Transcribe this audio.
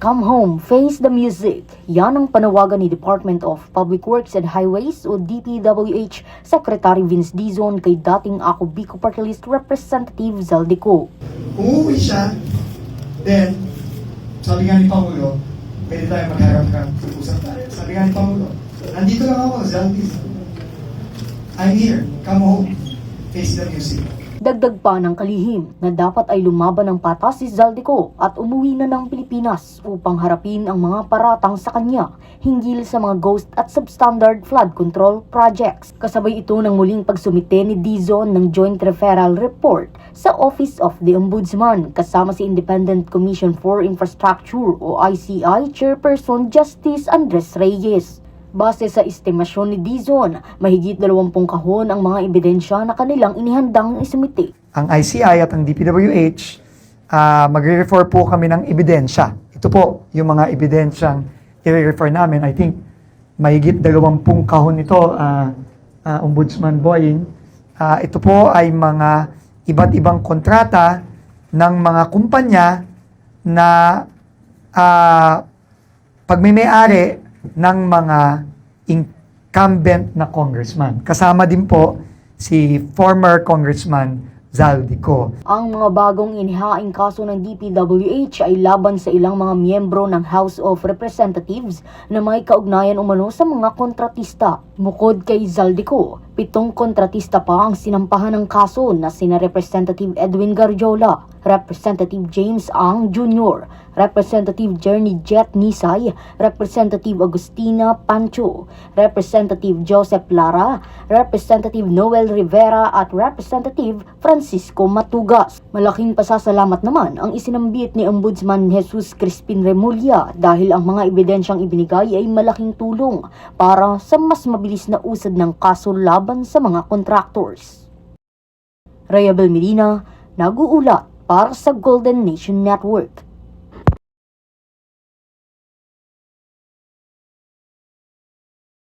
Come home, face the music. Yan ang panawagan ni Department of Public Works and Highways o DPWH Secretary Vince Dizon kay dating Ako Bicol Party List Representative Zaldico. Kung uuwi siya, then, sabi nga ni Pangulo, pwede tayo magharap ng usap tayo. Sabi nga ni Pangulo, nandito lang ako, Zaldis. I'm here, come home, face the music. Dagdag pa ng kalihim na dapat ay lumaban ng patas si Zaldico at umuwi na ng Pilipinas upang harapin ang mga paratang sa kanya hinggil sa mga ghost at substandard flood control projects. Kasabay ito ng muling pagsumite ni Dizon ng Joint Referral Report sa Office of the Ombudsman kasama si Independent Commission for Infrastructure o ICI Chairperson Justice Andres Reyes. Base sa estimasyon ni Dizon, mahigit 20 kahon ang mga ebidensya na kanilang inihandang isumite. Ang ICI at ang DPWH, magre-refer po kami ng ebidensya. Ito po yung mga ebidensyang i-refer namin. I think mahigit 20 kahon ito, Ombudsman Boying. Ito po ay mga iba't ibang kontrata ng mga kumpanya na pagmimay-ari ng mga incumbent na congressman. Kasama din po si former Congressman Zaldico. Ang mga bagong inihaing kaso ng DPWH ay laban sa ilang mga miyembro ng House of Representatives na may kaugnayan umano sa mga kontratista. Bukod kay Zaldico, 7 kontratista pa ang sinampahan ng kaso na sina Representative Edwin Garjola, Representative James Ang Jr., Representative Journey Jet Nisay, Representative Agustina Pancho, Representative Joseph Lara, Representative Noel Rivera at Representative Francisco Matugas. Malaking pasasalamat naman ang isinambit ni Ombudsman Jesus Crispin Remulla dahil ang mga ebidensyang ibinigay ay malaking tulong para sa mas mabilis na usad ng kaso laban sa mga contractors. Rayabel Medina, nag-uulat para sa Golden Nation Network.